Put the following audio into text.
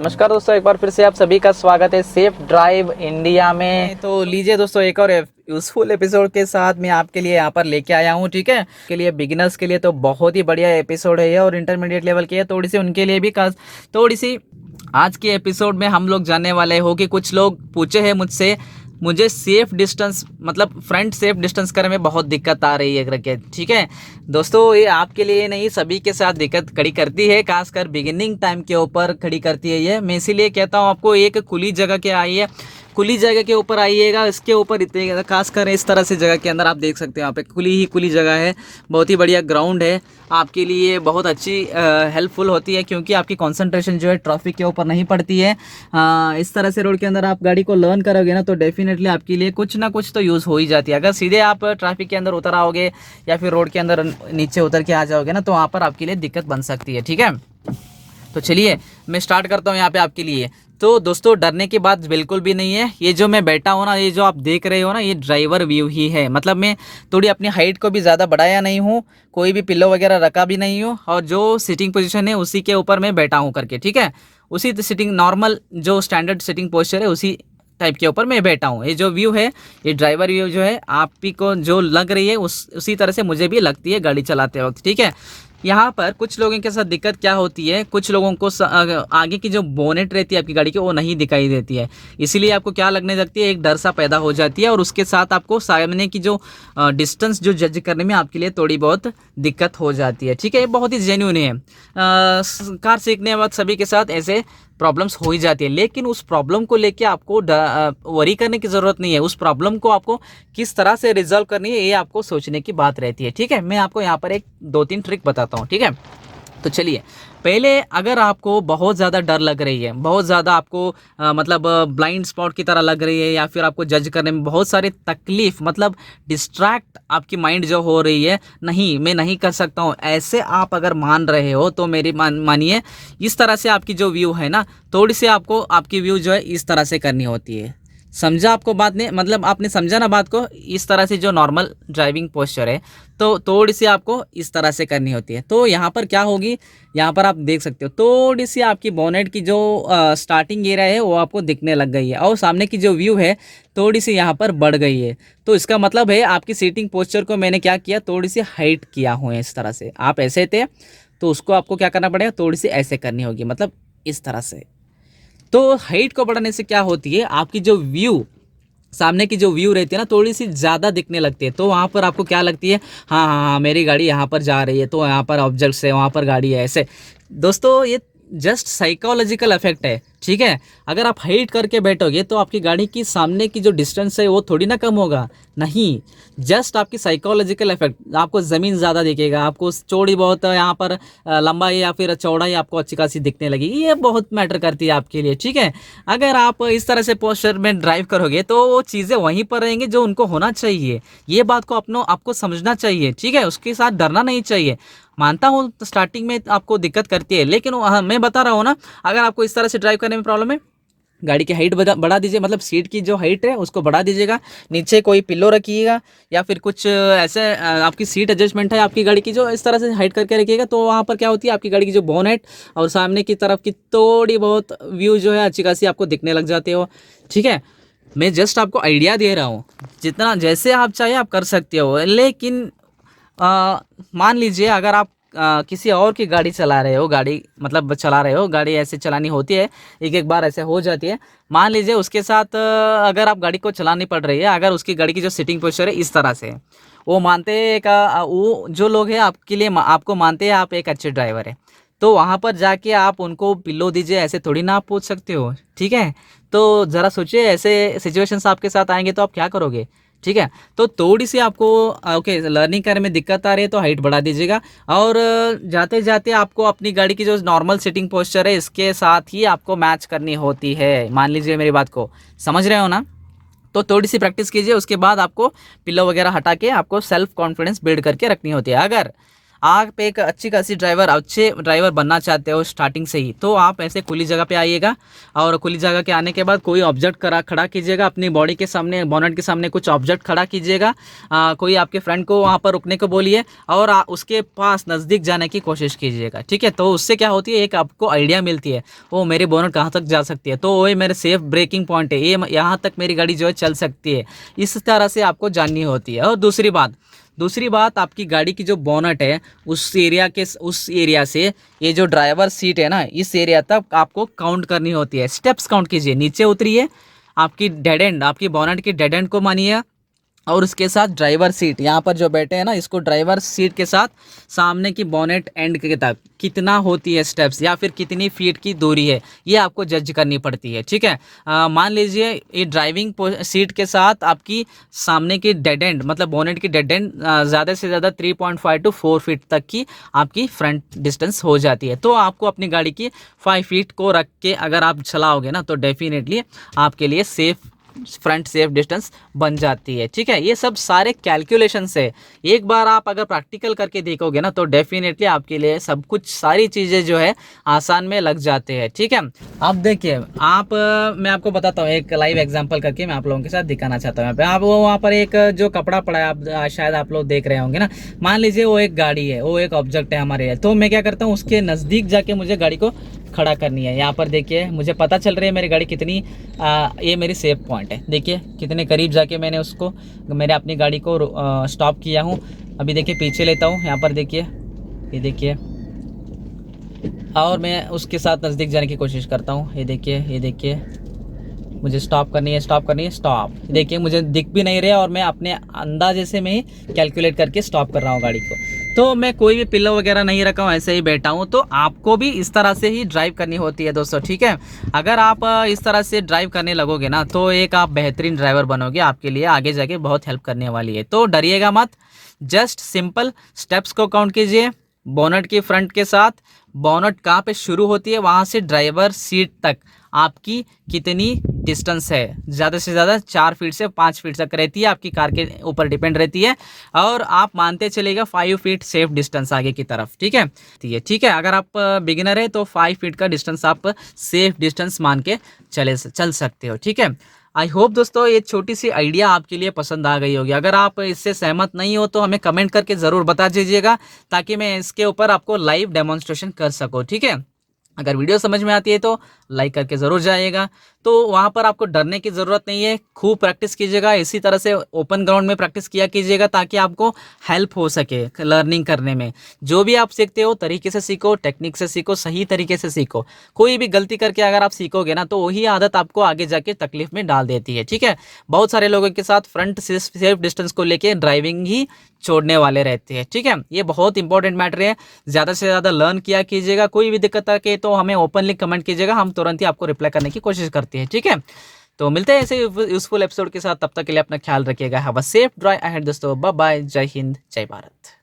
नमस्कार दोस्तों, एक बार फिर से आप सभी का स्वागत है सेफ ड्राइव इंडिया में। तो लीजिए दोस्तों, एक और यूजफुल एपिसोड के साथ मैं आपके लिए यहाँ पर लेके आया हूँ। ठीक है, के लिए बिगिनर्स के लिए तो बहुत ही बढ़िया एपिसोड है ये, और इंटरमीडिएट लेवल के है थोड़ी सी उनके लिए भी थोड़ी सी। आज के एपिसोड में हम लोग जानने वाले हो कि कुछ लोग पूछे हैं मुझसे, मुझे सेफ डिस्टेंस मतलब फ्रंट सेफ डिस्टेंस करने में बहुत दिक्कत आ रही है करके। ठीक है दोस्तों, ये आपके लिए नहीं सभी के साथ दिक्कत खड़ी करती है, खासकर बिगिनिंग टाइम के ऊपर खड़ी करती है ये। मैं इसीलिए कहता हूँ आपको, एक खुली जगह के आइए, खुली जगह के ऊपर आइएगा। इसके ऊपर इतने खासकर इस तरह से जगह के अंदर आप देख सकते हैं, यहाँ पे खुली जगह है, बहुत ही बढ़िया ग्राउंड है, आपके लिए बहुत अच्छी हेल्पफुल होती है, क्योंकि आपकी कंसंट्रेशन जो है ट्रैफिक के ऊपर नहीं पड़ती है। इस तरह से रोड के अंदर आप गाड़ी को लर्न करोगे ना, तो डेफिनेटली आपके लिए कुछ ना कुछ तो यूज़ हो ही जाती है। अगर सीधे आप ट्रैफिक के अंदर उतर आओगे या फिर रोड के अंदर नीचे उतर के आ जाओगे ना, तो वहाँ पर आपके लिए दिक्कत बन सकती है। ठीक है, तो चलिए मैं स्टार्ट करता हूँ यहाँ पे आपके लिए। तो दोस्तों, डरने की बात बिल्कुल भी नहीं है। ये जो मैं बैठा हूँ ना, ये जो आप देख रहे हो ना, ये ड्राइवर व्यू ही है। मतलब मैं थोड़ी अपनी हाइट को भी ज़्यादा बढ़ाया नहीं हूँ, कोई भी पिल्लो वगैरह रखा भी नहीं हूँ, और जो सिटिंग पोजीशन है उसी के ऊपर मैं बैठा हूँ करके। ठीक है, उसी सिटिंग नॉर्मल जो स्टैंडर्ड सिटिंग पोस्चर है उसी टाइप के ऊपर मैं बैठा हूँ। ये जो व्यू है, ये ड्राइवर व्यू जो है, आप ही को जो लग रही है उसी तरह से मुझे भी लगती है गाड़ी चलाते वक्त। ठीक है, यहाँ पर कुछ लोगों के साथ दिक्कत क्या होती है, कुछ लोगों को आगे की जो बोनेट रहती है आपकी गाड़ी की वो नहीं दिखाई देती है, इसीलिए आपको क्या लगने लगती है, एक डर सा पैदा हो जाती है, और उसके साथ आपको सामने की जो डिस्टेंस जो जज करने में आपके लिए थोड़ी बहुत दिक्कत हो जाती है। ठीक है, ये बहुत ही जेन्युइन है। कार सीखने के बाद सभी के साथ ऐसे प्रॉब्लम्स हो ही जाती है, लेकिन उस प्रॉब्लम को लेके आपको वरी करने की ज़रूरत नहीं है। उस प्रॉब्लम को आपको किस तरह से रिजॉल्व करनी है, ये आपको सोचने की बात रहती है। ठीक है, मैं आपको यहाँ पर एक 2-3 ट्रिक बताता हूँ। ठीक है, तो चलिए पहले, अगर आपको बहुत ज़्यादा डर लग रही है, बहुत ज़्यादा आपको मतलब ब्लाइंड स्पॉट की तरह लग रही है, या फिर आपको जज करने में बहुत सारी तकलीफ, मतलब डिस्ट्रैक्ट आपकी माइंड जो हो रही है, नहीं मैं नहीं कर सकता हूँ, ऐसे आप अगर मान रहे हो, तो मेरी मानिए, इस तरह से आपकी जो व्यू है ना, थोड़ी सी आपको आपकी व्यू जो है इस तरह से करनी होती है। समझा आपको बात ने, मतलब आपने समझा ना बात को। इस तरह से जो नॉर्मल ड्राइविंग पोस्चर है, तो थोड़ी सी आपको इस तरह से करनी होती है। तो यहाँ पर क्या होगी, यहाँ पर आप देख सकते हो, थोड़ी सी आपकी बोनेट की जो स्टार्टिंग एरिया है वो आपको दिखने लग गई है, और सामने की जो व्यू है थोड़ी सी यहाँ पर बढ़ गई है। तो इसका मतलब है आपकी सीटिंग पोस्चर को मैंने क्या किया, थोड़ी सी हाइट किया हुआ है। इस तरह से आप ऐसे थे, तो उसको आपको क्या करना पड़ेगा, थोड़ी सी ऐसे करनी होगी, मतलब इस तरह से। तो हाइट को बढ़ाने से क्या होती है, आपकी जो व्यू, सामने की जो व्यू रहती है ना, थोड़ी सी ज़्यादा दिखने लगती है। तो वहाँ पर आपको क्या लगती है, हाँ हाँ हाँ मेरी गाड़ी यहाँ पर जा रही है, तो यहाँ पर ऑब्जेक्ट्स है, वहाँ पर गाड़ी है, ऐसे। दोस्तों, ये जस्ट साइकोलॉजिकल इफेक्ट है। ठीक है, अगर आप हाइट करके बैठोगे तो आपकी गाड़ी की सामने की जो डिस्टेंस है वो थोड़ी ना कम होगा, नहीं, जस्ट आपकी साइकोलॉजिकल इफेक्ट, आपको ज़मीन ज़्यादा दिखेगा, आपको चौड़ी बहुत यहाँ पर लंबाई या फिर चौड़ाई आपको अच्छी खासी दिखने लगेगी, ये बहुत मैटर करती है आपके लिए। ठीक है, अगर आप इस तरह से पोस्चर में ड्राइव करोगे तो वो चीज़ें वहीं पर रहेंगी जो उनको होना चाहिए। ये बात को आपको समझना चाहिए। ठीक है, उसके साथ डरना नहीं चाहिए। मानता हूँ तो स्टार्टिंग में आपको दिक्कत करती है, लेकिन मैं बता रहा हूँ ना, अगर आपको इस तरह से ड्राइव करने में प्रॉब्लम है, गाड़ी की हाइट बढ़ा दीजिए, मतलब सीट की जो हाइट है उसको बढ़ा दीजिएगा, नीचे कोई पिल्लो रखिएगा, या फिर कुछ ऐसे आपकी सीट एडजस्टमेंट है आपकी गाड़ी की, जो इस तरह से हाइट करके रखिएगा। तो वहाँ पर क्या होती है, आपकी गाड़ी की जो बोनेट और सामने की तरफ की थोड़ी बहुत व्यू जो है अच्छी खासी आपको दिखने लग जाती हो। ठीक है, मैं जस्ट आपको आइडिया दे रहा हूँ, जितना जैसे आप चाहे आप कर सकते हो, लेकिन मान लीजिए अगर आप किसी और की गाड़ी चला रहे हो, गाड़ी मतलब चला रहे हो, गाड़ी ऐसे चलानी होती है, एक एक बार ऐसे हो जाती है। मान लीजिए उसके साथ अगर आप गाड़ी को चलानी पड़ रही है, अगर उसकी गाड़ी की जो सिटिंग पोस्चर है इस तरह से, वो मानते हैं वो जो लोग हैं आपके लिए आपको मानते हैं आप एक अच्छे ड्राइवर है, तो वहाँ पर जाके आप उनको पिल्लो दीजिए, ऐसे थोड़ी ना आप पूछ सकते हो। ठीक है, तो ज़रा सोचिए, ऐसे सिचुएशंस आपके साथ आएंगे तो आप क्या करोगे। ठीक है, तो थोड़ी सी आपको ओके लर्निंग करने में दिक्कत आ रही है तो हाइट बढ़ा दीजिएगा, और जाते जाते आपको अपनी गाड़ी की जो नॉर्मल सिटिंग पोस्चर है इसके साथ ही आपको मैच करनी होती है। मान लीजिए मेरी बात को समझ रहे हो ना, तो थोड़ी सी प्रैक्टिस कीजिए, उसके बाद आपको पिल्लो वगैरह हटा के आपको सेल्फ कॉन्फिडेंस बिल्ड करके रखनी होती है। अगर आप एक अच्छी खासी अच्छे ड्राइवर बनना चाहते हो स्टार्टिंग से ही, तो आप ऐसे खुली जगह पे आइएगा और खुली जगह के आने के बाद कोई ऑब्जेक्ट खड़ा कीजिएगा अपनी बॉडी के सामने, बोनट के सामने कुछ ऑब्जेक्ट खड़ा कीजिएगा। कोई आपके फ्रेंड को वहाँ पर रुकने को बोलिए और उसके पास नज़दीक जाने की कोशिश कीजिएगा, ठीक है। तो उससे क्या होती है, एक आपको आइडिया मिलती है, वो मेरी बोनट कहाँ तक जा सकती है, तो वो मेरे सेफ ब्रेकिंग पॉइंट है, ये यहाँ तक मेरी गाड़ी जो है चल सकती है। इस तरह से आपको जाननी होती है। और दूसरी बात आपकी गाड़ी की जो बोनट है उस एरिया से ये जो ड्राइवर सीट है ना, इस एरिया तक आपको काउंट करनी होती है। स्टेप्स काउंट कीजिए, नीचे उतरिए, आपकी डेड एंड, आपकी बोनट की डेड एंड को मानिए और उसके साथ ड्राइवर सीट यहाँ पर जो बैठे हैं ना, इसको ड्राइवर सीट के साथ सामने की बोनेट एंड के तक कितना होती है स्टेप्स या फिर कितनी फीट की दूरी है, ये आपको जज करनी पड़ती है, ठीक है। मान लीजिए ये ड्राइविंग सीट के साथ आपकी सामने की डेड एंड मतलब बोनेट की डेड एंड ज़्यादा से ज़्यादा 3.5 to 4 फीट तक की आपकी फ्रंट डिस्टेंस हो जाती है। तो आपको अपनी गाड़ी की 5 फीट को रख के अगर आप चलाओगे ना, तो डेफिनेटली आपके लिए फ्रंट सेफ डिस्टेंस बन जाती है, ठीक है। ये सब सारे कैलकुलेशंस है, एक बार आप अगर प्रैक्टिकल करके देखोगे ना, तो डेफिनेटली आपके लिए सब कुछ सारी चीज़ें जो है आसान में लग जाते हैं, ठीक है। अब देखिए मैं आपको बताता हूँ एक लाइव एग्जांपल करके, मैं आप लोगों के साथ दिखाना चाहता हूँ। आप वहाँ पर एक जो कपड़ा पड़ा है, आप शायद आप लोग देख रहे होंगे ना। मान लीजिए वो एक गाड़ी है, वो एक ऑब्जेक्ट है हमारे, तो मैं क्या करता हूँ, उसके नज़दीक जाके मुझे गाड़ी को खड़ा करनी है। यहाँ पर देखिए मुझे पता चल रही है मेरी गाड़ी कितनी ये मेरी सेफ पॉइंट है। देखिए कितने करीब जाके मैंने मैंने अपनी गाड़ी को स्टॉप किया हूँ। अभी देखिए पीछे लेता हूँ, यहाँ पर देखिए, ये देखिए, और मैं उसके साथ नज़दीक जाने की कोशिश करता हूँ। ये देखिए मुझे स्टॉप करनी है, स्टॉप। देखिए मुझे दिख भी नहीं रहा और मैं अपने अंदाजे से मैं ही कैलकुलेट करके स्टॉप कर रहा हूँ गाड़ी को। तो मैं कोई भी पिल्लो वगैरह नहीं रखा हूँ, ऐसे ही बैठा हूँ। तो आपको भी इस तरह से ही ड्राइव करनी होती है दोस्तों, ठीक है। अगर आप इस तरह से ड्राइव करने लगोगे ना, तो एक आप बेहतरीन ड्राइवर बनोगे, आपके लिए आगे जाके बहुत हेल्प करने वाली है। तो डरिएगा मत, जस्ट सिंपल स्टेप्स को काउंट कीजिए। बोनट की फ्रंट के साथ बोनट कहाँ पे शुरू होती है, वहाँ से ड्राइवर सीट तक आपकी कितनी डिस्टेंस है, ज़्यादा से ज़्यादा 4 फीट से 5 फीट तक रहती है, आपकी कार के ऊपर डिपेंड रहती है। और आप मानते चलेगा 5 फीट सेफ डिस्टेंस आगे की तरफ, ठीक है। ठीक है, अगर आप बिगिनर है तो 5 फीट का डिस्टेंस आप सेफ डिस्टेंस मान के चल सकते हो, ठीक है। आई होप दोस्तों ये छोटी सी आइडिया आपके लिए पसंद आ गई होगी। अगर आप इससे सहमत नहीं हो तो हमें कमेंट करके ज़रूर बता दीजिएगा, ताकि मैं इसके ऊपर आपको लाइव डेमोन्स्ट्रेशन कर सकूँ, ठीक है। अगर वीडियो समझ में आती है तो लाइक करके ज़रूर जाइएगा। तो वहाँ पर आपको डरने की ज़रूरत नहीं है, खूब प्रैक्टिस कीजिएगा, इसी तरह से ओपन ग्राउंड में प्रैक्टिस किया कीजिएगा, ताकि आपको हेल्प हो सके लर्निंग करने में। जो भी आप सीखते हो तरीके से सीखो, टेक्निक से सीखो, सही तरीके से सीखो। कोई भी गलती करके अगर आप सीखोगे ना, तो वही आदत आपको आगे जाके तकलीफ में डाल देती है, ठीक है। बहुत सारे लोगों के साथ फ्रंट सेफ डिस्टेंस को लेके ड्राइविंग ही छोड़ने वाले रहते हैं, ठीक है। ये बहुत इंपॉर्टेंट मैटर है, ज़्यादा से ज़्यादा लर्न किया कीजिएगा। कोई भी दिक्कत आके तो हमें ओपनली कमेंट कीजिएगा, हम तुरंत ही आपको रिप्लाई करने की कोशिश करते हैं, ठीक है। तो मिलते हैं ऐसे यूजफुल एपिसोड के साथ, तब तक के लिए अपना ख्याल रखिएगा। Have a safe drive ahead दोस्तों, बाय बाय, जय हिंद, जय भारत।